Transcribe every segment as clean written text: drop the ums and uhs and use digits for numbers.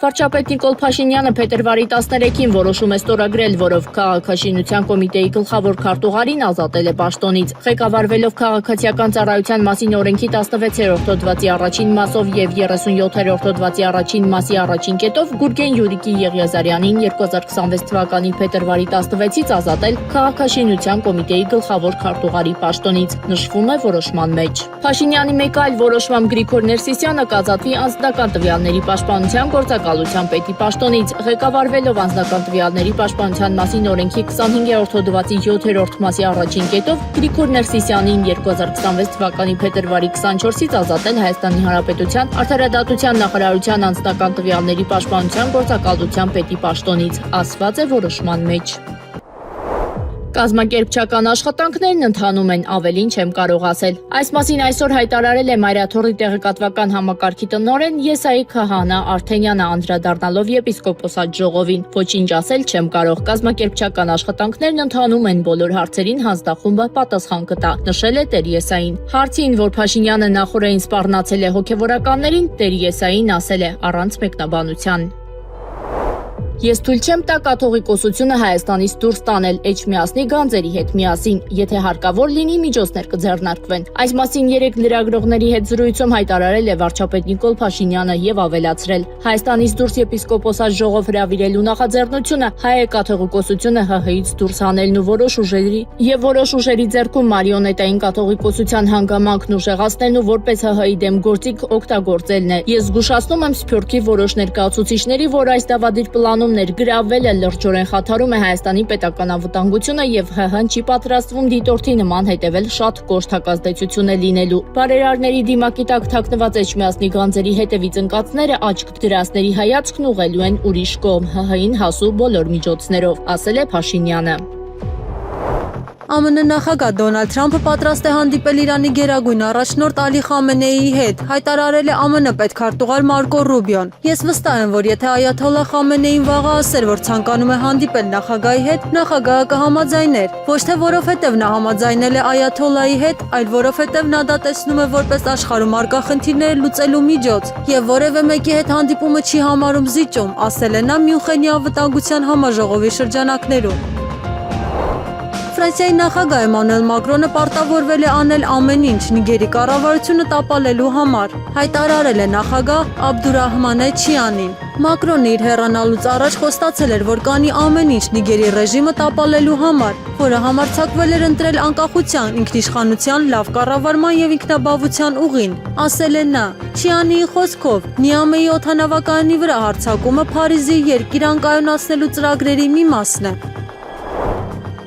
Վարչապետ Նիկոլ Փաշինյանը փետրվարի 13-ին որոշում է ստորագրել, որով քաղաքաշինության կոմիտեի գլխավոր քարտուղարին ազատել է պաշտոնից։ Ղեկավարվելով քաղաքացիական ծառայության մասին օրենքի 16-րդ հոդվածի առաջին մասով եւ 37-րդ հոդվածի առաջին մասի առաջին կետով Գուրգեն Յուրիկի Եղիազարյանին 2026 թվականի փետրվարի 16-ից ազատել քաղաքաշինության կոմիտեի գլխավոր քարտուղարի պաշտոնից, նշվում է որոշման մեջ։ Փաշինյանի մեկ այլ որոշմամբ Գրիգոր Ներսիսյանը կազատվի անձնական տվյալների պաշտպանության գործակալության պետի պաշտոնից, ղեկավարվելով անձնական տվյալների պաշտպանության մասին օրենքի 25-րդ հոդվածի 7-րդ մասի առաջին կետով Գրիգոր Ներսիսյանին 2026 թվականի փետրվարի 24-ից ազատել Հայաստանի Հանրապետության Արդարադատության նախարարության անձնական տվյալների պաշտպանության գործակալության պետի պաշտոնից, ասված է որոշման մեջ։ Կազմակերպչական աշխատանքներն ընթանում են, ավելին չեմ կարող ասել։ Այս մասին այսօր հայտարարել է Մայրաթոռի տեղեկատվական համակարգի տնօրեն Եսայի Քահանա Արթենյանը, անդրադառնալով եպիսկոպոսատ ժողովին։ Ոչինչ ասել չեմ կարող։ Կազմակերպչական աշխատանքներն ընթանում են, բոլոր հարցերին հանձնախումբը պատասխան կտա, նշել է Տեր Եսային։ Հարցին, որ Փաշինյանը նախորդին սպառնացել է հոգևորականներին, Տեր Եսային ասել է առանց մեկնաբանության. Ես թույլ չեմ տա կաթողիկոսությունը Հայաստանից դուրս տանել Էջմիածնի գանձերի հետ միասին, եթե հարկավոր լինի միջոցներ կձեռնարկվեն։ Այս մասին երեք լրագրողների հետ զրույցում հայտարարել է վարչապետ Նիկոլ Փաշինյանը եւ ավելացրել. Հայաստանից դուրս եպիսկոպոսատ ժողով հրավիրելու նախաձեռնությունը հայ է կաթողիկոսությունը ՀՀ-ից դուրս հանելն ու որոշ ուժերի ձեռքում մարիոնետային կաթողիկոսության հանգամանքն ուժեղացնելն ու որպես ՀՀ-ի դեմ գործիք օգտագործելն է։ Ես զգուշացնում եմ Սփյուռքի որոշ ներկայացուցիչների, որ այս դավադիր պլանում ներգրավվելը լրջորեն խաթարում է Հայաստանի պետական անվտանգությունը եւ ՀՀ-ն չի պատրաստվում դիտորդի նման հետևել շատ կոշտ հակազդեցություն է լինելու։ Բարերարների դիմակի տակ թաքնված Էջմիածնի գանձերի հետևից ընկածները աչք դրածների հայացքն ուղղելու են ուրիշ կողմ, ՀՀ-ին հասու բոլոր միջոցներով, ասել է Փաշինյանը։ ԱՄՆ նախագահ Դոնալդ Թրամփը պատրաստ է հանդիպել Իրանի գերագույն առաջնորդ Ալի Խամենեիի հետ, հայտարարել է ԱՄՆ պետքարտուղար Մարկո Ռուբիոն։ Ես վստահ եմ, որ եթե Այաթոլլահ Խամենեին վաղը ասեր, որ ցանկանում է հանդիպել նախագահի հետ, նախագահը կհամաձայներ։ Ոչ թե որովհետև նա համաձայնել է Այաթոլլահի հետ, այլ որովհետև նա դա տեսնում է որպես աշխարհում առկա խնդիրները լուծելու միջոց, եւ որևէ մեկի հետ հանդիպումը չի համարում զիջում, ասել է նա Մյունխենի անվտանգության համաժողովի շրջանակներում։ Ֆրանսիայի նախագահ Էմանուել Մակրոնը պարտավորվել է անել ամեն ինչ Նիգերի կառավարությունը տապալելու համար, հայտարարել է նախագահ Աբդուրահմանե Չիանին։ Մակրոնը իր հեռանալուց առաջ խոստացել էր, որ կանի ամեն ինչ Նիգերի ռեժիմը տապալելու համար, որը համարձակվել էր ընտրել անկախության, ինքնիշխանության, լավ կառավարման եւ ինքնաբավության ուղին, ասել է նա։ Չիանիի խոսքով Նիամեի օդանավակայանի վրա հարձակումը Փարիզի երկիր անկայունացնելու ծրագրերի մի մասն է։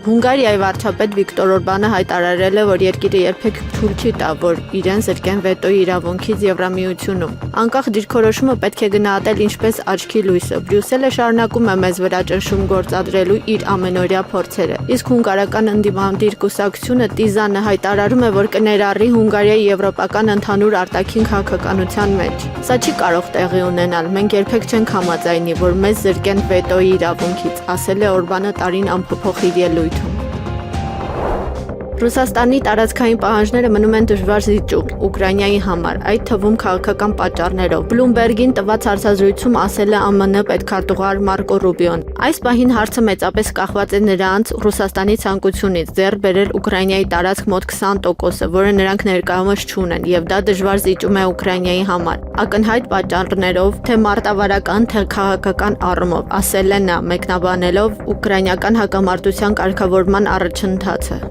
Հունգարիայի վարչապետ Վիկտոր Օրբանը հայտարարել է, որ երկիրը երբեք թույլ չի տա, որ իրեն զրկեն վետոյի իրավունքից Եվրամիությունում։ Անկախ դիրքորոշումը պետք է գնահատել ինչպես աչքի լույսը։ Բրյուսելը շարունակում է մեզ վրա ճնշում գործադրելու իր ամենօրյա փորձերը։ Իսկ հունգարական ընդդիմադիր կուսակցությունը Տիզանը հայտարարում է, որ կներառի Հունգարիայի եվրոպական ընդհանուր արտաքին քաղաքականության մեջ։ Սա չի կարող տեղի ունենալ։ Մենք երբեք չենք համաձայնի, որ մեզ զրկեն վետոյի իրավունքից, ասել է Օրբանը տարին անփոփոխ իր ելույթ։ Ռուսաստանի տարածքային պահանջները մնում են դժվար զիջում Ուկրաինայի համար, այդ թվում քաղաքական պատճառներով։ Բլումբերգին տված հարցազրույցում ասել է ԱՄՆ պետքարտուղար Մարկո Ռուբիոն։ Այս պահին հարցը մեծապես կախված է նրանց Ռուսաստանի ցանկությունից ձեռք բերել Ուկրաինայի տարածք մոտ 20%-ը, որը նրանք ներկայումս չունեն, եւ դա դժվար զիջում է Ուկրաինայի համար։ Ակնհայտ պատճառներով, թե մարտավարական, թե քաղաքական առումով, ասել է նա, մեկնաբանելով ուկրաինական հակամարտության կարգավորման առաջընթացը։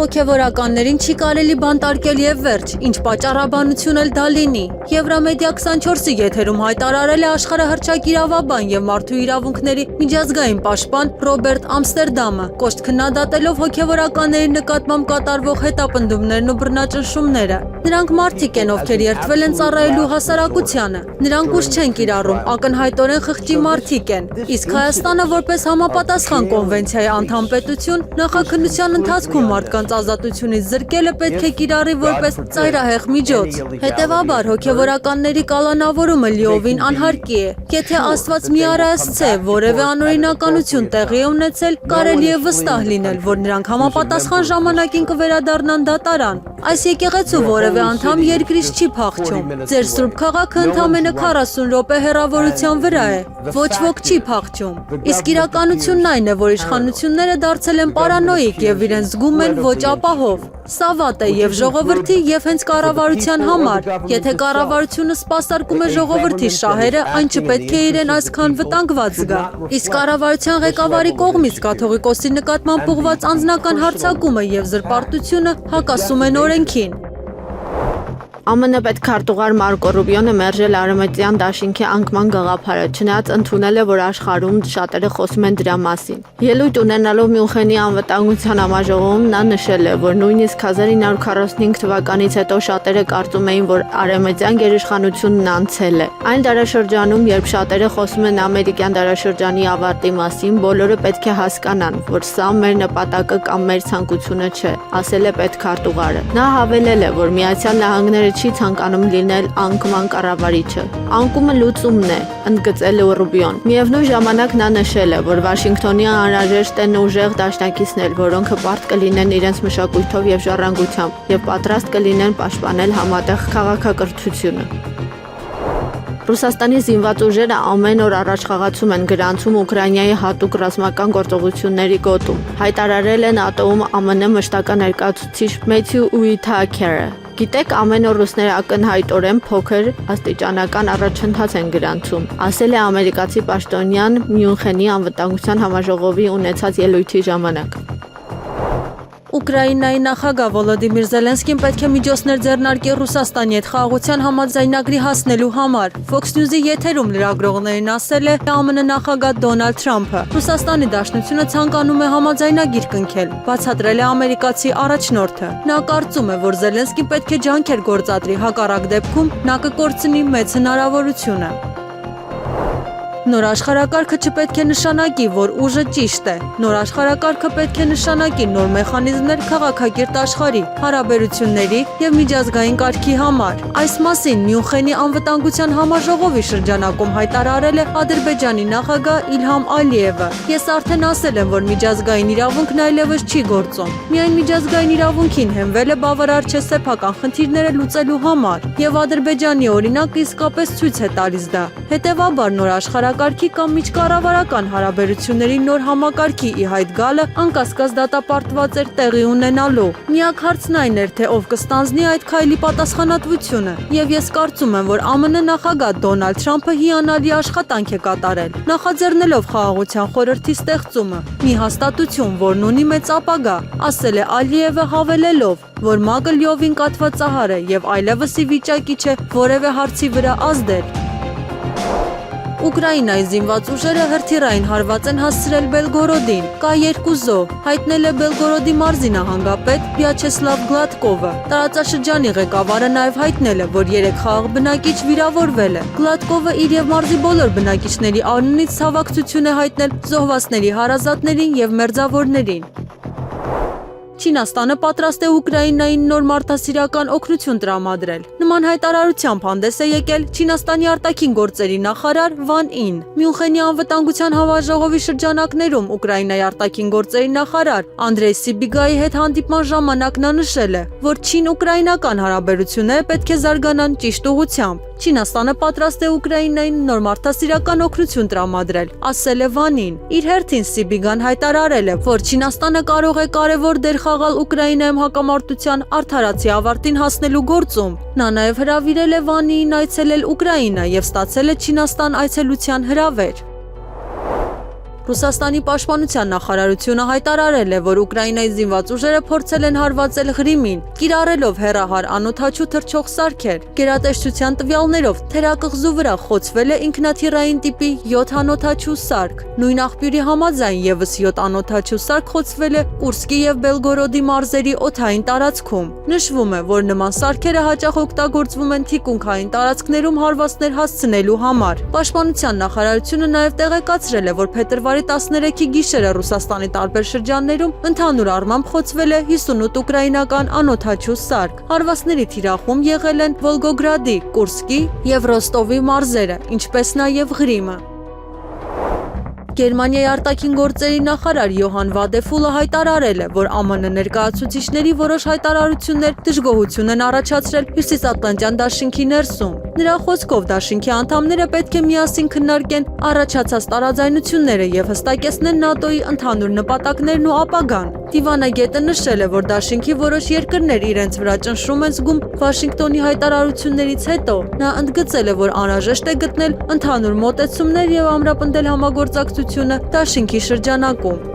Հոգևորականներին չի կարելի բանտարկել եւ վերջ, ինչ պատճառաբանություն էլ դա լինի։ Եվրամեդիա 24-ի եթերում հայտարարել է աշխարհահռչակ իրավաբան եւ մարդու իրավունքների միջազգային պաշտպան Ռոբերտ Ամստերդամը, կոշտ քննադատելով հոգևորականների նկատմամբ կատարվող հետապնդումներն ու բռնաճնշումները։ Նրանք մարդիկ են, ովքեր երդվել են ծառայելու հասարակությանը։ Նրանք ուժ չեն կիրառում, ակնհայտորեն խղճի մարդիկ են։ Իսկ Հայաստանը որպես համապատասխան կոնվենցիայի անդամ պետություն նախաքննության ընթացքում մարդկանց ազատությունից զրկելը պետք է կիրառի որպես ծայրահեղ միջոց։ Հետևաբար հոգևորականների կալանավորումը լիովին անհարկի է։ Եթե Աստված մի արարածցե որևէ անօրինականություն տեղի է ունեցել, կարելի է վստահ լինել, որ նրանք համապատասխան ժամանակին կվերադառնան դատարան։ Այս եկեղեցու որևէ անդամ երկրից չի փախչում։ Ձեր Սուրբ քաղաքը ընդամենը 40 րոպե հեռավորության վրա է։ Ոչ ոք չի փախչում։ Իսկ իրականությունն այն է, որ իշխանությունները դարձել են պարանոիկ եւ իրենց զգում են ոչ ապահով։ Սա վատ է եւ ժողովրդի եւ հենց կառավարության համար։ Եթե կառավարությունը սպասարկում է ժողովրդի շահերը, այն չպետք է իրեն այսքան վտանգված զգա։ Իսկ կառավարության ղեկավարի կողմից կաթողիկոսի նկատմամբ ուղղված անձնական հարձակումը եւ զրպարտությունը հակասում են օրենքին։ ԱՄՆ պետքարտուղար Մարկո Ռուբիոնը մերժել Արևմտյան դաշինքի անկման գաղափարը, չնայած ընդունել է, որ աշխարհում շատերը խոսում են դրա մասին։ Ելույթ ունենալով Մյունխենի անվտանգության համաժողովում նա նշել է, որ նույնիսկ 1945 թվականից հետո շատերը կարծում էին, որ արևմտյան գերիշխանությունն անցել է։ Այն դարաշրջանում, երբ շատերը խոսում են ամերիկյան դարաշրջանի ավարտի մասին, բոլորը պետք է հասկանան, որ սա մեր նպատակը կամ մեր ցանկությունը չէ, ասել է պետքարտուղարը։ Նա հավելել է, որ Միացյալ Նահանգները չի ցանկանում լինել անկման կառավարիչը։ Անկումը լուծումն է, ընդգծել է Ռուբիոն։ Միևնույն ժամանակ նա նշել է, որ Վաշինգտոնի անհրաժեշտ են ուժեղ դաշնակիցներ, որոնք հպարտ կլինեն իրենց մշակույթով եւ ժառանգությամբ եւ պատրաստ կլինեն պաշտպանել համատեղ քաղաքակրթությունը։ Ռուսաստանի զինված ուժերը ամեն օր առաջխաղացում են գրանցում Ուկրաինայի հատուկ ռազմական գործողությունների գոտում, հայտարարել է ՆԱՏՕ-ում ԱՄՆ մշտական ներկայացուցիչ Մեթյու Ուիթաքերը։ Գիտեք, ամեն օր ռուսները ակնհայտորեն փոքր աստիճանական առաջընթաց են գրանցում, ասել է ամերիկացի պաշտոնյան Մյունխենի անվտանգության համաժողովի ունեցած ելույթի ժամանակ։ Ուկրաինայի նախագահ Վոլոդիմիր Զելենսկին պետք է միջոցներ ձեռնարկի Ռուսաստանի հետ խաղաղության համաձայնագրի հասնելու համար։ Fox News-ի եթերում լրագրողներին ասել է ԱՄՆ նախագահ Դոնալդ Թրամփը։ Ռուսաստանի Դաշնությունը ցանկանում է համաձայնագիր կնքել, բացատրել է ամերիկացի առաջնորդը։ Նա կարծում է, որ Զելենսկին պետք է ջանքեր գործադրի, հակառակ դեպքում նա կկորցնի մեծ հնարավորությունը։ Նոր աշխարհակարգը չպետք է նշանակի, որ ուժը ճիշտ է։ Նոր աշխարհակարգը պետք է նշանակի նոր մեխանիզմներ քաղաքակիրթ աշխարհի, հարաբերությունների եւ միջազգային կարգի համար։ Այս մասին Մյունխենի անվտանգության համաժողովի շրջանակում հայտարարել է Ադրբեջանի նախագահ Իլհամ Ալիևը։ Ես արդեն ասել եմ, որ միջազգային իրավունքն այլևս չի գործում։ Միայն միջազգային իրավունքին հենվել է բավարար չէ սեփական խնդիրները լուծելու համար, եւ Ադրբեջանի օրինակը իսկապես ցույց է տալիս դա։ Հետևաբար նոր աշխարհակարգի կամ միջկառավարական հարաբերությունների նոր համակարգի ի հայտ գալը անկասկած դատապարտված էր տեղի ունենալու։ Միակ հարցն այն էր, թե ով կստանձնի այդ քայլի պատասխանատվությունը, եւ ես կարծում եմ, որ ԱՄՆ նախագահ Դոնալդ Թրամփը հիանալի աշխատանք է կատարել, նախաձեռնելով խաղաղության խորհրդի ստեղծումը, մի հաստատություն, որն ունի մեծ ապագա, ասել է Ալիևը, հավելելով, որ ՄԱԿ-ը լիովին կաթվածահար է եւ այլևս ի վիճակի չէ որևէ հարցի վրա ազդել։ Ուկրաինայի զինված ուժերը հրթիռային հարված են հասցրել Բելգորոդին։ Կա երկու զոհ, հայտնել է Բելգորոդի մարզի նահանգապետ Վյաչեսլավ Գլադկովը։ Տարածաշրջանի ղեկավարը նաև հայտնել է, որ 3 խաղաղ բնակիչ վիրավորվել է։ Գլադկովը իր եւ մարզի բոլոր բնակիչների անունից ցավակցություն է հայտնել զոհվածների հարազատներին եւ մերձավորներին։ Չինաստանը պատրաստ է Ուկրաինային նոր մարդասիրական օգնություն տրամադրել։ Նման հայտարարությամբ հանդես է եկել Չինաստանի արտաքին գործերի նախարար Վան Ին։ Մյունխենի անվտանգության համաժողովի շրջանակներում Ուկրաինայի արտաքին գործերի նախարար Անդրեյ Սիբիգայի հետ հանդիպման ժամանակ նա նշել է, որ Չին-ուկրաինական հարաբերությունները պետք է զարգանան ճիշտ ուղղությամբ։ Չինաստանը պատրաստ է Ուկրաինային նոր մարդասիրական օգնություն տրամադրել, ասել է Վանին։ Իր հերթին Սիբիգան հայտարարել է, որ Չինաստանը կարող է կարևոր դեր խաղալ Ուկրաինայում հակամարտության արդարացի ավարտին հասնելու գործում։ Նա նաև հրավիրել է Վանիին այցելել Ուկրաինա եւ ստացել է Չինաստան այցելության հրավեր։ Ռուսաստանի պաշտպանության նախարարությունը հայտարարել է, որ Ուկրաինայի զինված ուժերը փորձել են հարվածել Ղրիմին, կիրառելով հեռահար անօդաչու թռչող սարքեր։ Գերատեսչության տվյալներով թերակղզու վրա խոցվել է ինքնաթիռային տիպի 7 անօդաչու սարք։ Նույն աղբյուրի համաձայն եւս 7 անօդաչու սարք խոցվել է Կուրսկի եւ Բելգորոդի մարզերի օդային տարածքում։ Նշվում է, որ նման սարքերը հաճախ օգտագործվում են թիկունքային տարածքներում հարվածներ հասցնելու համար։ Պաշտպանության նախարարությունը նաև տեղեկացրել է, որ փետրվարի 13-ի գիշերը Ռուսաստանի տարբեր շրջաններում ընդհանուր առմամբ խոցվել է 58 ուկրաինական անօդաչու սարք։ Հարվածների թիրախում եղել են Վոլգոգրադի, Կուրսկի եւ Ռոստովի մարզերը, ինչպես նաեւ Ղրիմը։ Գերմանիայի արտաքին գործերի նախարար Յոհան Վադեֆուլը հայտարարել է, որ ԱՄՆ ներկայացուցիչների որոշ հայտարարություններ դժգոհություն են առաջացրել Հյուսիսատլանտյան դաշինքի ներսում։ Նրա խոսքով դաշինքի անդամները պետք է միասին քննարկեն առաջացած տարաձայնությունները եւ հստակեցնեն ՆԱՏՕ-ի ընդհանուր նպատակներն ու ապագան։ Դիվանագետը նշել է, որ դաշինքի որոշ երկրներ իրենց վրա ճնշում են զգում Վաշինգտոնի հայտարարություններից հետո։ Նա ընդգծել է, որ անհրաժեշտ է գտնել ընդհանուր մոտեցումներ եւ ամրապնդել համագործակցությունը դաշինքի շրջանակում։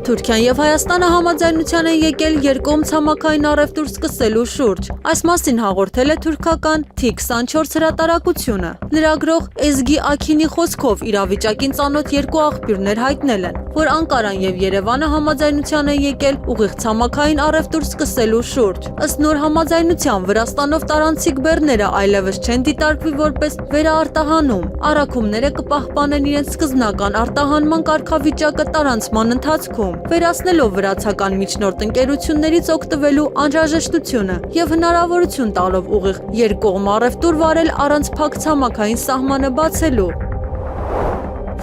Թուրքիան եւ Հայաստանը համաձայնության են եկել երկկողմ ցամաքային առևտուր սկսելու շուրջ։ Այս մասին հաղորդել է թուրքական T24 հրատարակությունը։ Լրագրող Էզգի Աքինի խոսքով իրավիճակին ծանոթ երկու աղբյուրներ հայտնել են, որ Անկարան եւ Երևանը համաձայնության են եկել ուղիղ ցամաքային առևտուր սկսելու շուրջ։ Ըստ նոր համաձայնության Վրաստանով տարանցիկ բեռները այլևս չեն դիտարկվի որպես վերաարտահանում։ Առաքումները կպահպանեն իրենց սկզբնական արտահանման կարգավիճակը տարանցման ընթացքում, վերացնելով վրացական միջնորդ ընկերություններից օգտվելու անհրաժեշտությունը եւ հնարավորություն տալով ուղիղ երկկողմ առևտուր վարել առանց փակ ցամաքային սահմանը բացելու։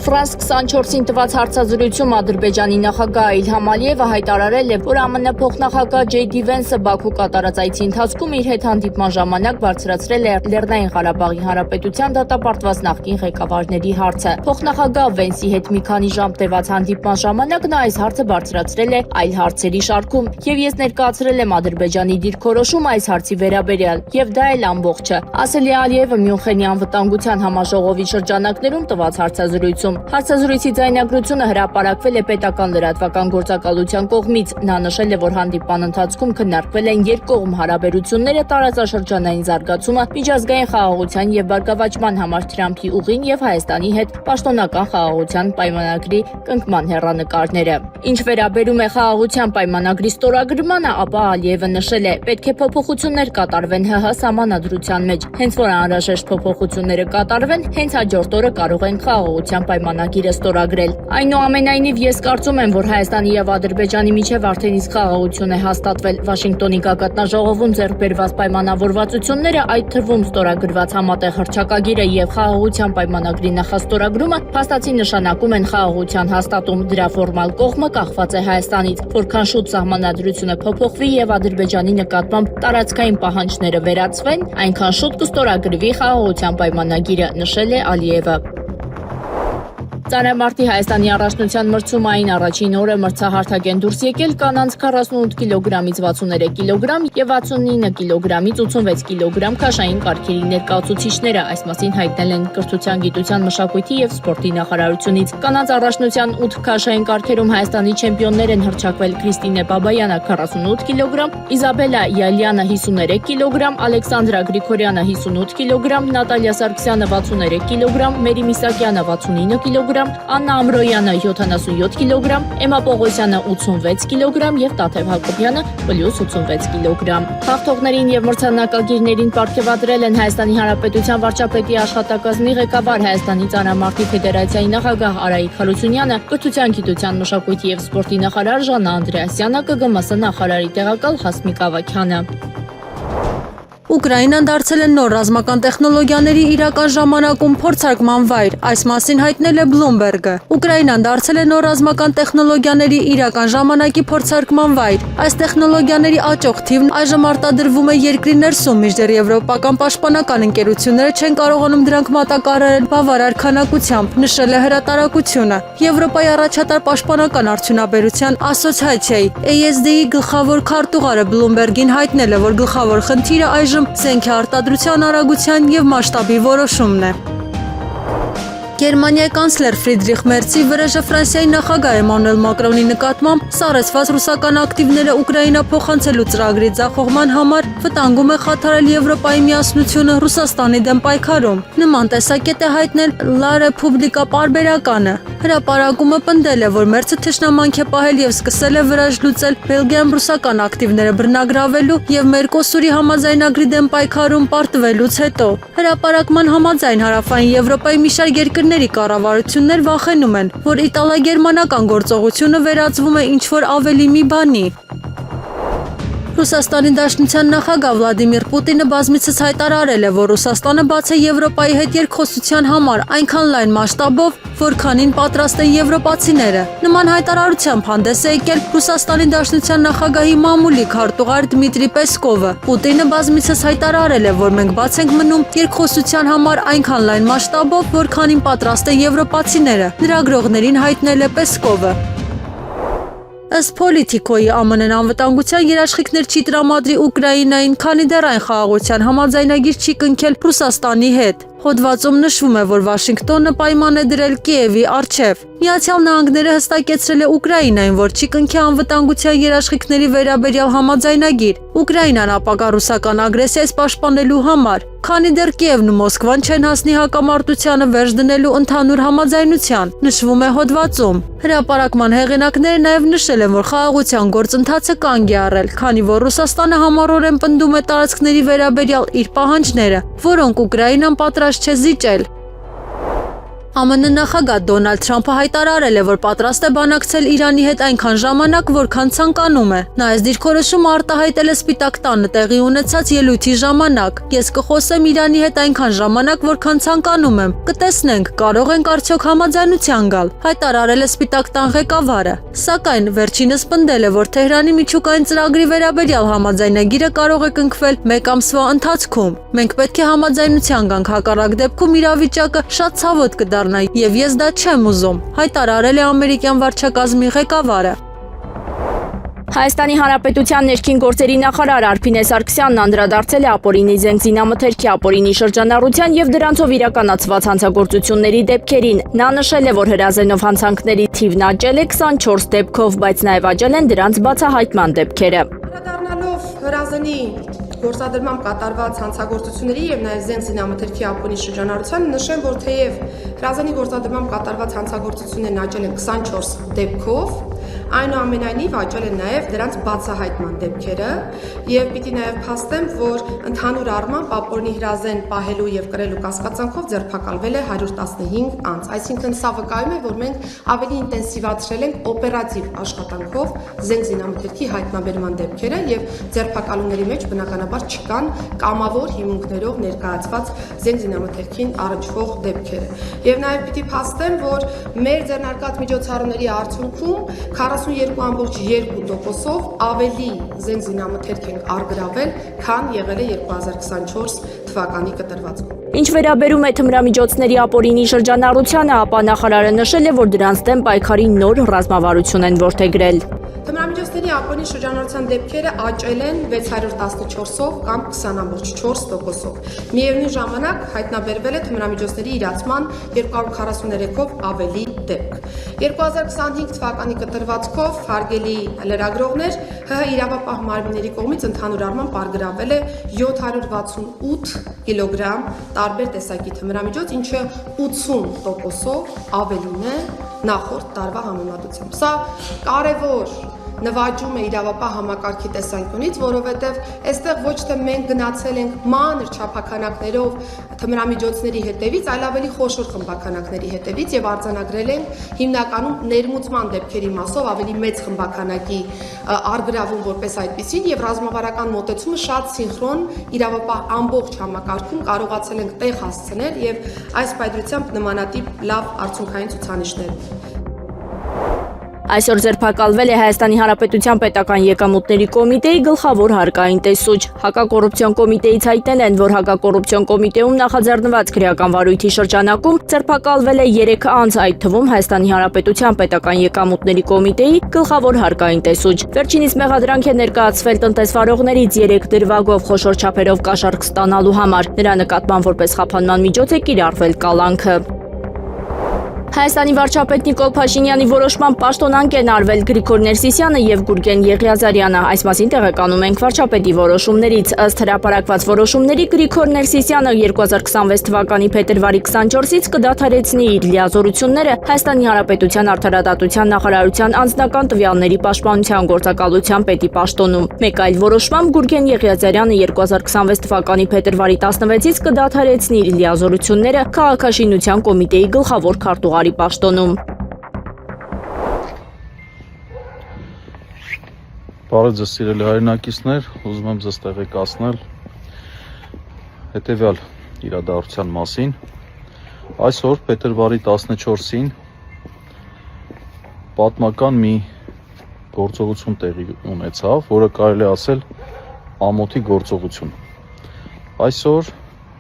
Ֆրանս 24-ին տված հարցազրույցում Ադրբեջանի նախագահ Իլհամ Ալիևը հայտարարել է, որ ԱՄՆ փոխնախագահ Ջեյ Վենսը Բաքու կատարած այցի ընթացքում իր հետ հանդիպման ժամանակ բարձրացրել է Լեռնային Ղարաբաղի Հանրապետության դատապարտված նախկին ղեկավարների հարցը։ Փոխնախագահ Վենսի հետ մի քանի ժամ տևած հանդիպման ժամանակ նա այս հարցը բարձրացրել է այլ հարցերի շարքում, եւ ես ներկայացրել եմ Ադրբեջանի դիրքորոշումը այս հարցի վերաբերյալ, եւ դա էլ ամբողջը, ասել է Ալիևը Մյունխենի անվտանգության համաժողովի շրջանակներում տված հարցազրույցում։ Հարցազրույցի ձայնագրությունը հրապարակվել է պետական լրատվական գործակալության կողմից։ Նա նշել է, որ հանդիպման ընթացքում քննարկվել են երկկողմ հարաբերությունները, տարածաշրջանային զարգացումը, միջազգային խաղաղության եւ բարգավաճման համար Թրամփի ուղին եւ Հայաստանի հետ պաշտոնական խաղաղության պայմանագրի կնքման հեռանկարները։ Ինչ վերաբերում է խաղաղության պայմանագրի ստորագրմանը, ապա Ալիևը նշել է, պետք է փոփոխություններ կատարվեն ՀՀ սահմանադրության մեջ։ Հենց որ անհրաժեշտ փոփոխությունները կատարվեն, հենց հաջորդ օրը կարող են խաղաղության պայմանագիրը ստորագրել։ Այնուամենայնիվ ես կարծում եմ, որ Հայաստանի եւ Ադրբեջանի միջև արդեն իսկ խաղաղություն է հաստատվել։ Վաշինգտոնի գագաթնաժողովում ձեռք բերված պայմանավորվածությունները, այդ թվում ստորագրված համատեղ հռչակագիրը եւ խաղաղության պայմանագրի նախաստորագրումը փաստացի նշանակում են խաղաղության հաստատում։ Դրա ֆորմալ կողմը կախված է Հայաստանից, որքան շուտ սահմանադրությունը փոփոխվի եւ Ադրբեջանի նկատմամբ տարածքային պահանջները վերացվեն, այնքան շուտ կստորագրվի խաղաղության պայմանագիրը, նշել է Ալիևը։ Ծանրամարտի Հայաստանի առաջնության մրցումային առաջին օրը մրցահարթակեն դուրս եկել կանանց 48 կիլոգրամից 63 կիլոգրամ եւ 69 կիլոգրամից 86 կիլոգրամ քաշային կարգերի ներկայացուցիչները, այս մասին հայտնել են Կրթության, գիտության, մշակույթի եւ սպորտի նախարարությունից։ Կանանց առաջնության 8 քաշային կարգերում Հայաստանի չեմպիոններ են հռչակվել Քրիստինե Բաբայանը 48 կիլոգրամ, Իզաբելա Յալյանը 53 կիլոգրամ, Ալեքսանդրա Գրիգորյանը 58 կիլոգրամ, Նատալիա Սարգսյանը 63 կիլոգրամ, Մերի Միսակյանը 69 կիլոգրամ, Աննա Ամրոյանը 77 կիլոգրամ, Էմա Պողոսյանը 86 կիլոգրամ եւ Տաթև Հակոբյանը +86 կիլոգրամ։ Հաղթողներին եւ մրցանակակիրներին պարգևատրել են Հայաստանի Հանրապետության վարչապետի աշխատակազմի ղեկավար, Հայաստանի ծանրամարտի ֆեդերացիայի նախագահ Արայիկ Հարությունյանը, Կրթության, գիտության, մշակույթի եւ սպորտի նախարար Ժաննա Անդրեասյանը, ԿԳՄՍ նախարարի տեղակալ Հասմիկ Ավագյանը։ Ուկրաինան դարձել է նոր ռազմական տեխնոլոգիաների իրական ժամանակում փորձարկման վայր, այս մասին հայտնել է Bloomberg-ը։ Ուկրաինան դարձել է նոր ռազմական տեխնոլոգիաների իրական ժամանակի փորձարկման վայր։ Այս տեխնոլոգիաների աճող թիվն այժմ արտադրվում է երկրի ներսում, մինչդեռ եվրոպական պաշտպանական ընկերությունները չեն կարողանում դրանք մատակարարել բավարար քանակությամբ, նշել է հրատարակությունը։ Եվրոպայի առաջատար պաշտպանական արդյունաբերության ասոցիացիայի ASD-ի գլխավոր քարտուղարը Bloomberg-ին հայտնել է, որ գլխավոր խնդիրը այժմ զենքի արտադրության արագության եւ մասշտաբի որոշումն է։ Գերմանիայի կանցլեր Ֆրիդրիխ Մերցի վրեժը Ֆրանսիայի նախագահ Էմանուել Մակրոնի նկատմամբ սառեցված ռուսական ակտիվները Ուկրաինա փոխանցելու ծրագրի ձախողման համար վտանգում է խաթարել Եվրոպայի միասնությունը Ռուսաստանի դեմ պայքարում։ Նման տեսակետ է հայտնել La Repubblica պարբերականը։ Հրապարակումը պնդել է, որ Մերցը թշնամանք է պահել եւ սկսել է վրեժ լուծել Բելգիայում ռուսական ակտիվները բռնագրավելու եւ Մերկոսուրի համաձայնագրի դեմ պայքարում պարտվելուց հետո։ Հրապարակման համաձայն Հարավային Եվրոպայի մի շարք երկրների կառավարություններ վախենում են, որ իտալա-գերմանական գործողությունը վերածվում է ինչ-որ ավելի մի բանի։ Ռուսաստանի Դաշնության նախագահ Վլադիմիր Պուտինը բազմիցս հայտարարել է, որ Ռուսաստանը բաց է Եվրոպայի հետ երկխոսության համար այնքան լայն մասշտաբով, որքանին պատրաստ են եվրոպացիները։ Նման հայտարարությամբ հանդես է եկել Ռուսաստանի Դաշնության նախագահի մամուլի քարտուղար Դմիտրի Պեսկովը։ Պուտինը բազմիցս հայտարարել է, որ մենք բաց ենք մնում երկխոսության համար այնքան լայն մասշտաբով, որքանին պատրաստ են եվրոպացիները։ Լրագրողներին հայտնել է Պեսկովը։ Ըստ Պոլիտիկոյի ԱՄՆ-ն անվտանգության երաշխիքներ չի տրամադրի Ուկրաինային, քանի դեռ այն խաղաղության համաձայնագիր չի կնքել Ռուսաստանի հետ։ Հոդվածում նշվում է, որ Վաշինգտոնը պայման է դրել Կիևի առջև։ Միացյալ Նահանգները հստակեցրել է Ուկրաինային, որ չի կնքի անվտանգության երաշխիքների վերաբերյալ համաձայնագիր։ Ուկրաինան ապագա ռուսական ագրեսիայից պաշտպանելու համար, քանի դեռ Կիևն ու Մոսկվան չեն հասնի հակամարտությանը վերջ դնելու ընդհանուր համաձայնության, նշվում է հոդվածում։ Հրապարակման հեղինակները նաև նշել են, որ խաղաղության գործընթացը կանգ է առել, քանի որ Ռուսաստանը համառորեն պնդում է տարածքների վերաբերյալ իր պահանջները, որոնք Ուկրաինան պատրաստ չէ զիջել։ ԱՄՆ նախագահ Դոնալդ Թրամփը հայտարարել է, որ պատրաստ է բանակցել Իրանի հետ այնքան ժամանակ, որքան ցանկանում է։ Նա այս դիրքորոշումը արտահայտել է Սպիտակ տանը տեղի ունեցած ելույթի ժամանակ։ Ես կխոսեմ Իրանի հետ այնքան ժամանակ, որքան ցանկանում եմ։ Կտեսնենք, կարող ենք արդյոք համաձայնության գալ, հայտարարել է Սպիտակ տան ղեկավարը։ Սակայն վերջինս պնդել է, որ Թեհրանի միջուկային ծրագրի վերաբերյալ համաձայնագիրը կարող է կնքվել 1 ամսվա ընթացքում։ Մենք պետք է համաձայնության գանք, հակառակ դեպքում իրավիճակը շատ ցավոտ կդառնա, եւ ես դա չեմ ուզում, հայտարարել է ամերիկյան վարչակազմի ղեկավարը։ Հայաստանի Հանրապետության ներքին գործերի նախարար Արփինե Սարգսյանն անդրադարձել է ապօրինի զենքզինամթերքի ապօրինի շրջանառության եւ դրանցով իրականացված հանցագործությունների դեպքերին։ Նա նշել է, որ հրազենով հանցանքների թիվն աճել է 24 դեպքով, բայց նաեւ աճել են դրանց բացահայտման դեպքերը։ Անդրադառնալով հրազենի գործադրմամբ կատարված հանցագործությունների եւ նաեւ զենքզինամթերքի ապօրինի շրջանառության, նշեմ, որ թեև հրազենի գործադրմամբ կատարված հանցագործություններն աճել են 24 դեպքով, այնուամենայնիվ աճել են նաև դրանց բացահայտման դեպքերը եւ պիտի նաև փաստեմ, որ ընդհանուր առմամբ ապօրինի հրազեն պահելու եւ կրելու կասկածանքով ձերբակալվել է 115 անձ։ Այսինքն սա վկայում է, որ մենք ավելի ինտենսիվացրել ենք օպերատիվ աշխատանքով զենքզինամթերքի հայտնաբերման դեպքերը եւ ձերբակալումների մեջ բնականաբար չկան կամավոր հիմունքներով ներկայացված զենքզինամթերքին առնչվող դեպքերը։ Եվ նաև պիտի փաստեմ, որ մեր ձեռնարկած միջոցառումների արդյունքում 42.2%-ով ավելի զենքզինամթերք են առգրավել, քան եղել է 2024 թվականի կտրվածքում։ Ինչ վերաբերում է թմրամիջոցների ապօրինի շրջանառությանը, ապա նախարարը նշել է, որ դրանց դեմ պայքարի նոր ռազմավարություն են որդեգրել։ Թմրամիջոցների ապօրինի շրջանառության դեպքերը աճել են 614-ով կամ 20.4%-ով։ Միևնույն ժամանակ հայտնաբերվել է թմրամիջոցների իրացման 243-ով ավելի դեպք։ 2025 թվականի կտրվածքով հարգելի լրագրողներ, ՀՀ իրավապահ մարմինների կողմից ընդհանուր առմամբ առգրավել է 768 կիլոգրամ տարբեր տեսակի թմրամիջոց, ինչը 80%-ով ավելին է նախորդ տարվա համեմատությամբ։ Սա կարևոր նվաճում է իրավապահ համակարգի տեսանկյունից, որովհետև այստեղ ոչ թե մենք գնացել ենք մանր չափաքանակներով թմրամիջոցների հետևից, այլ ավելի խոշոր խմբաքանակների հետևից եւ արձանագրել ենք հիմնականում ներմուծման դեպքերի մասով ավելի մեծ խմբաքանակի առգրավում որպես այդպիսին եւ ռազմավարական մոտեցումը շատ սինխրոն իրավապահ ամբողջ համակարգում կարողացել ենք տեղ հասցնել եւ այս պայծրությամբ նմանատիպ լավ արդյունքային ցուցանիշներ։ Այսօր ձերբակալվել է Հայաստանի Հանրապետության պետական եկամուտների կոմիտեի գլխավոր հարկային տեսուչ։ Հակակոռուպցիոն կոմիտեից հայտնել են, որ հակակոռուպցիոն կոմիտեում նախաձեռնված քրեական վարույթի շրջանակում ձերբակալվել է 3 անձ, այդ թվում Հայաստանի Հանրապետության պետական եկամուտների կոմիտեի գլխավոր հարկային տեսուչ։ Վերջինիս մեղադրանք է ներկայացվել տնտեսվարողներից 3 դրվագով խոշոր չափերով կաշառք ստանալու համար։ Նրա նկատմամբ որպես խափանման միջոց է կիրառվել կալանքը։ Հայաստանի վարչապետ Նիկոլ Փաշինյանի որոշմամբ պաշտոնանկ են արվել Գրիգոր Ներսիսյանը եւ Գուրգեն Եղիազարյանը։ Այս մասին տեղեկանում ենք վարչապետի որոշումներից։ Ըստ հրապարակված որոշումների Գրիգոր Ներսիսյանը 2026 թվականի փետրվարի 24-ից կդադարեցնի իր լիազորությունները Հայաստանի Հանրապետության արդարադատության նախարարության անձնական տվյալների պաշտպանության գործակալության պետի պաշտոնում։ Մեկ այլ որոշմամբ Գուրգեն Եղիազարյանը 2026 թվականի փետրվարի 16-ից կդադարեցնի իր լիազորությունները Քաղաքաշինության կոմիտեի գլխավոր քարտուղարի պաշտոնում։ Բարև ձեզ սիրելի հայրենակիցներ, ուզում եմ ձեզ տեղեկացնել հետևյալ իրադարձության մասին։ Այսօր փետրվարի 14-ին պատմական մի գործողություն տեղի ունեցավ, որը կարելի ասել ամոթի գործողություն։ Այսօր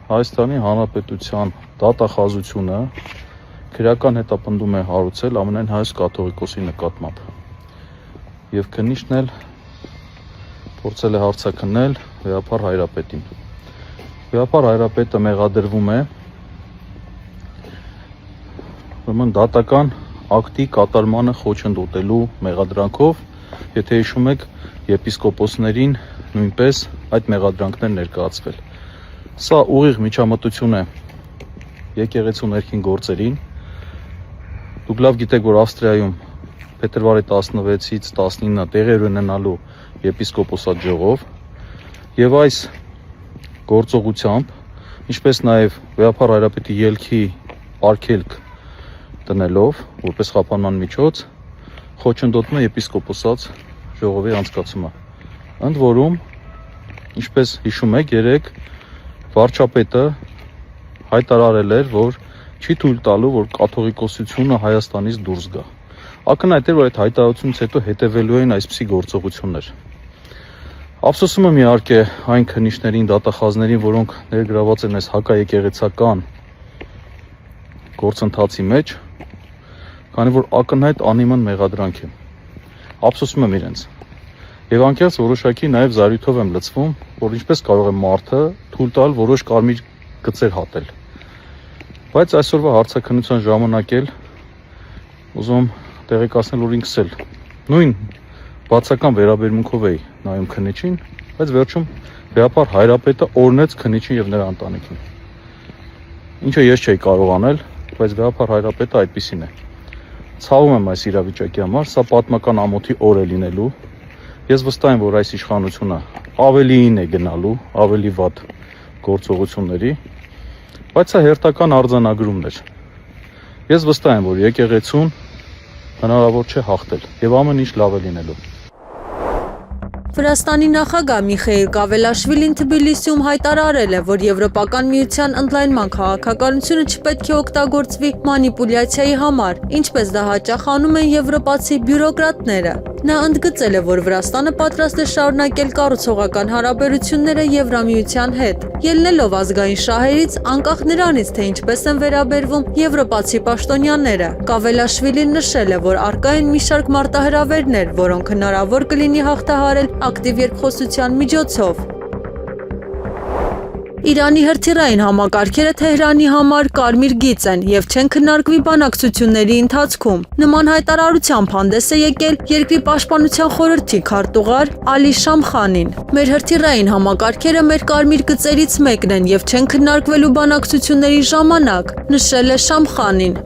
Հայաստանի Հանրապետության դատախազությունը քրեական հետապնդում է հարուցել Ամենայն հայոց կաթողիկոսի նկատմամբ եւ քննիչն էլ փորձել է հարցաքննել Վեհապար Հայրապետին։ Վեհապար Հայրապետը մեղադրվում է ուրեմն դատական ակտի կատարմանը խոչընդոտելու մեղադրանքով, եթե հիշում եք, եպիսկոպոսներին նույնպես այդ մեղադրանքներ ներկայացվել։ Սա ուղիղ միջամտություն է եկեղեցու ներքին գործերին։ Դուք լավ գիտեք, որ Ավստրիայում փետրվարի 16-ից 19-ը տեղի ունենալու եպիսկոպոսատ ժողով եւ այս գործողությամբ, ինչպես նաեւ Վեհապար Հայրապետի ելքի արգելք տնելով որպես խափանման միջոց, խոչընդոտում է եպիսկոպոսատ ժողովի անցկացումը։ Ընդ որում, ինչպես հիշում եք, երեք վարչապետը հայտարարել էր, որ չի թույլ տալու, որ կաթողիկոսությունը Հայաստանից դուրս գա։ Ակնհայտ էր, որ այդ հայտարարությունից հետո հետևելու էին այսպիսի գործողություններ։ Ափսոսում եմ իհարկե այն քննիչներին, դատախազներին, որոնք ներգրաված են այս հակաեկեղեցական գործընթացի մեջ, քանի որ ակնհայտ անիմն մեղադրանք է։ Ափսոսում եմ իրենց։ Եվ անկեղծ որոշակի նաև զարույթով եմ լցվում, որ ինչպես կարող է մարդը թույլ տալ որոշ կարմիր գծեր հատել։ Բայց այսօրվա հարցաքննության ժամանակ էլ ուզում տեղեկացնել, որ ինքս էլ նույն բացական վերաբերմունքով էի նայում քննիչին, բայց վերջում Վեհապար Հայրապետը օրհնեց քննիչին եւ նրա ընտանիքին։ Ինչը ես չէի կարող անել, բայց Վեհապար Հայրապետը այդպիսին է։ Ցավում եմ այս իրավիճակի համար, սա պատմական ամոթի օր է լինելու։ Ես վստահ եմ, որ այս իշխանությունը ավելիին է գնալու, ավելի վատ գործողությունների, բայց սա հերթական արձանագրումն էր։ Ես վստահ եմ, որ եկեղեցուն հնարավոր չէ հաղթել եւ ամեն ինչ լավ է լինելու։ Վրաստանի նախագահ Միխեիլ Կավելաշվիլին Թբիլիսիում հայտարարել է, որ Եվրոպական միության ընդլայնման քաղաքականությունը չպետք է օգտագործվի մանիպուլյացիայի համար, ինչպես դա հաճախ անում են եվրոպացի բյուրոկրատները։ Նա ընդգծել է, որ Վրաստանը պատրաստ է շարունակել կառուցողական հարաբերությունները Եվրամիության հետ, ելնելով ազգային շահերից, անկախ նրանից, թե ինչպես են վերաբերվում եվրոպացի պաշտոնյաները։ Կավելաշվիլին նշել է, որ առկա են մի շարք մարտահրավերներ, որոնք հնարավոր կլինի հաղթահարել ակտիվ երկխոսության միջոցով։ Իրանի հրթիռային համակարգերը Թեհրանի համար կարմիր գիծ են եւ չեն քննարկվի բանակցությունների ընթացքում։ Նման հայտարարությամբ հանդես է եկել երկրի պաշտպանության խորհրդի քարտուղար Ալի Շամխանին։ Մեր հրթիռային համակարգերը մեր կարմիր գծերից մեկն են եւ չեն քննարկվելու բանակցությունների ժամանակ, նշել է Շամխանին։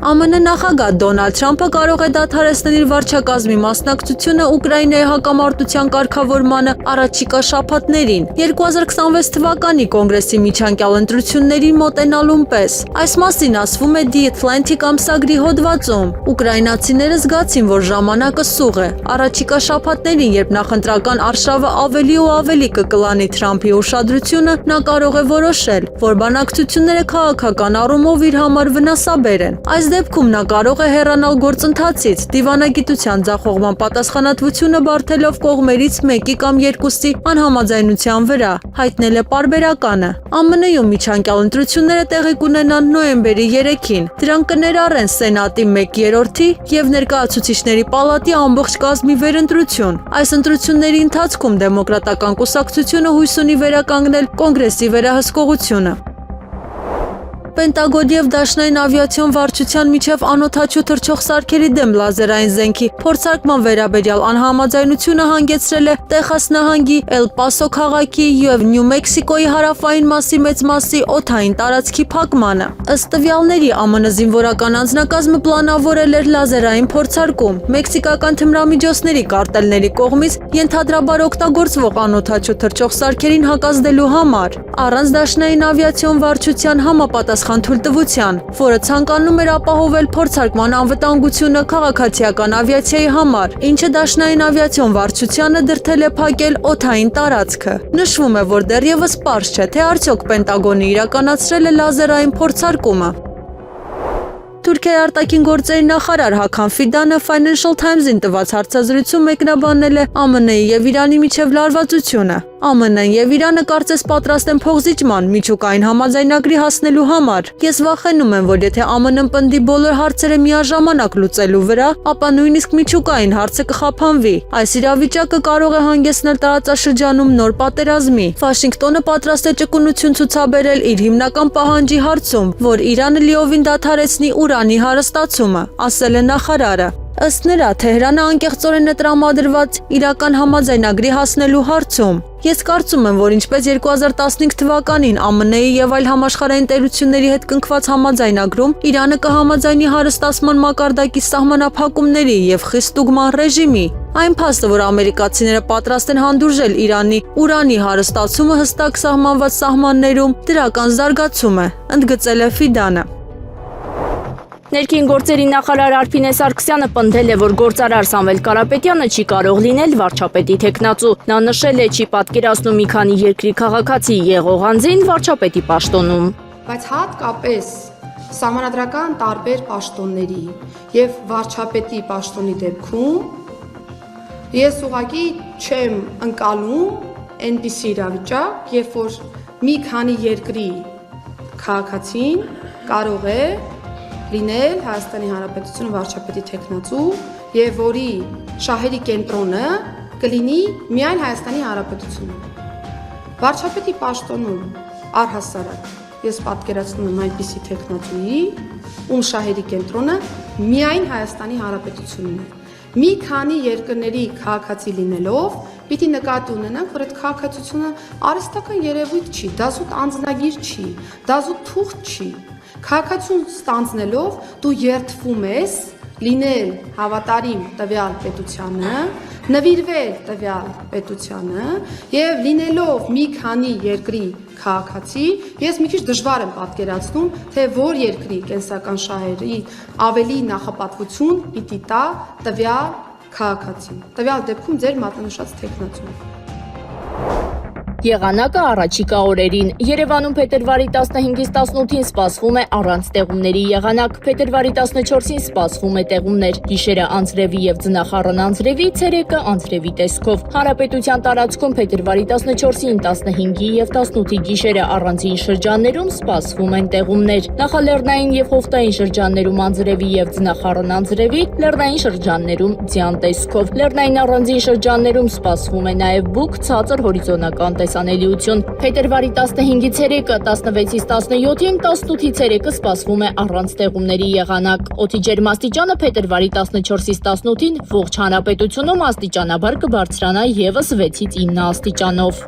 ԱՄՆ նախագահ Դոնալդ Թրամփը կարող է դադարեցնել իր վարչակազմի մասնակցությունը Ուկրաինայի հակամարտության կարգավորմանը առաջիկա շաբաթներին 2026 թվականի կոնգրեսի միջանկյալ ընտրություններին մոտենալուն պես։ Այս մասին ասվում է The Atlantic ամսագրի հոդվածում։ Ուկրաինացիները զգացին, որ ժամանակը սուղ է։ Առաջիկա շաբաթներին, երբ նախընտրական արշավը ավելի ու ավելի կկլանի Թրամփի ուշադրությունը, նա կարող է որոշել, որ բանակցությունները քաղաքական առումով իր համար վնասաբեր են։ Այս դեպքում նա կարող է հեռանալ գործընթացից, դիվանագիտության ձախողման պատասխանատվությունը բարթելով կողմերից մեկի կամ երկուսի անհամաձայնության վրա, հայտնել է պարբերականը։ ԱՄՆ-ում միջանկյալ ընտրությունները տեղի կունենան նոյեմբերի 3-ին։ Դրանք կներառեն Սենատի 1/3-ի եւ Ներկայացուցիչների պալատի ամբողջ կազմի վերընտրություն։ Այս ընտրությունների ընթացքում դեմոկրատական կուսակցությունը հույս ունի վերականգնել կոնգրեսի վերահսկողությունը։ Պենտագոնի եւ Դաշնային ավիացիոն վարչության միջև անօդաչու թռչող սարքերի դեմ լազերային զենքի փորձարկման վերաբերյալ անհամաձայնությունը հանգեցրել է Տեխաս նահանգի Էլ Պասո քաղաքի եւ Նյու Մեքսիկոյի հարավային մասի մեծ մասի օդային տարածքի փակմանը։ Ըստ տվյալների, ԱՄՆ զինվորական անձնակազմը պլանավորել էր լազերային փորձարկում մեքսիկական թմրամիջոցների կարտելների կողմից ենթադրաբար օգտագործվող անօդաչու թռչող սարքերին հակազդելու համար։ Առանց Դաշնային ավիացիոն վարչության համապատասխան համապատասխան թույլտվության, որը ցանկանում էր ապահովել փորձարկման անվտանգությունը քաղաքացիական ավիացիայի համար, ինչը դաշնային ավիացիոն վարչությանը դրդել է փակել օդային տարածքը։ Նշվում է, որ դեռևս պարզ չէ, թե արդյոք Պենտագոնը իրականացրել է լազերային փորձարկումը։ Թուրքիայի արտաքին գործերի նախարար Հական Ֆիդանը Financial Times-ին տված հարցազրույցում մեկնաբանել է ԱՄՆ-ի եւ Իրանի միջև լարվածությունը։ ԱՄՆ-ն եւ Իրանը կարծես պատրաստ են փոխզիջման միջուկային համաձայնագրի հասնելու համար։ Ես վախենում եմ, որ եթե ԱՄՆ-ն պնդի բոլոր հարցերը միաժամանակ լուծելու վրա, ապա նույնիսկ միջուկային հարցը կխափանվի։ Այս իրավիճակը կարող է հանգեցնել տարածաշրջանում նոր պատերազմի։ Վաշինգտոնը պատրաստ է ճկունություն ցուցաբերել իր հիմնական պահանջի հարցում, որ Իրանը լիովին դադարեցնի ուրանի հարստացումը, ասել է նախարարը։ Ըստ նրա, Թեհրանը անկեղծորեն է տրամադրված իրական համաձայնագրի հասնելու հարցում։ Ես կարծում եմ, որ ինչպես 2015 թվականին ԱՄՆ-ի եւ այլ համաշխարհային տերությունների հետ կնքված համաձայնագրում Իրանը կհամաձայնի հարստացման մակարդակի սահմանափակումների եւ խիստ ստուգման ռեժիմի, այն փաստը, որ ամերիկացիները պատրաստ են հանդուրժել Իրանի ուրանի հարստացումը հստակ սահմանված սահմաններում, դրական զարգացում է, ընդգծել է Ֆիդանը։ Ներքին գործերի նախարար Արփինե Սարգսյանը պնդել է, որ գործարար Սամվել Կարապետյանը չի կարող լինել վարչապետի թեկնածու։ Նա նշել է, չի պատկերացնում մի քանի երկրի քաղաքացի եղող անձին վարչապետի պաշտոնում։ Բայց հատկապես սահմանադրական տարբեր պաշտոնների եւ վարչապետի պաշտոնի դեպքում ես ուղղակի չեմ ընկալում այնպիսի իրավիճակ, երբ որ մի քանի երկրի քաղաքացին կարող է լինել Հայաստանի Հանրապետությունը վարչապետի թեկնածու եւ որի շահերի կենտրոնը կլինի միայն Հայաստանի Հանրապետությունը։ Վարչապետի պաշտոնում առհասարակ ես պատկերացնում եմ այնպիսի թեկնածուի, ում շահերի կենտրոնը միայն Հայաստանի Հանրապետությունն է։ Մի քանի երկրների քաղաքացի լինելով պիտի նկատի ունենանք, որ այդ քաղաքացիությունը արհեստական երևույթ չի, դա զուտ անձնագիր չի, դա զուտ թուղթ չի։ Քաղաքացիություն ստանձնելով դու երդվում ես լինել հավատարիմ տվյալ պետությանը, նվիրվել տվյալ պետությանը եւ լինելով մի քանի երկրի քաղաքացի, ես մի քիչ դժվար եմ պատկերացնում, թե որ երկրի կենսական շահերի ավելի նախապատվություն պիտի տա տվյալ քաղաքացին։ Տվյալ դեպքում ձեր մատնանշած թեկնածուն։ Եղանակը առաջիկա օրերին։ Երևանում փետրվարի 15-ից 18-ին սպասվում է առանց տեղումների եղանակ, փետրվարի 14-ին սպասվում է տեղումներ, գիշերը անձրևի եւ ձնախառն անձրևի, ցերեկը անձրևի տեսքով։ Հանրապետության տարածքում փետրվարի 14-ին, 15-ի եւ 18-ի գիշերը առանձին շրջաններում սպասվում են տեղումներ։ Նախալեռնային եւ հովտային շրջաններում անձրևի եւ ձնախառն անձրևի, լեռնային շրջաններում ձյան տեսքով։ Լեռնային առանձին շրջաններում սպասվում է նաեւ բուք, ցածր հորիզոնական տեսանելիություն։ Փետրվարի 15-ից ցերեկը, 16-ից 17-ին, 18-ից ցերեկը սպասվում է առանց տեղումների եղանակ։ Օդի ջերմաստիճանը փետրվարի 14-ից 18-ին ողջ հանրապետությունում աստիճանաբար կբարձրանա եւս 6-ից 9 աստիճանով։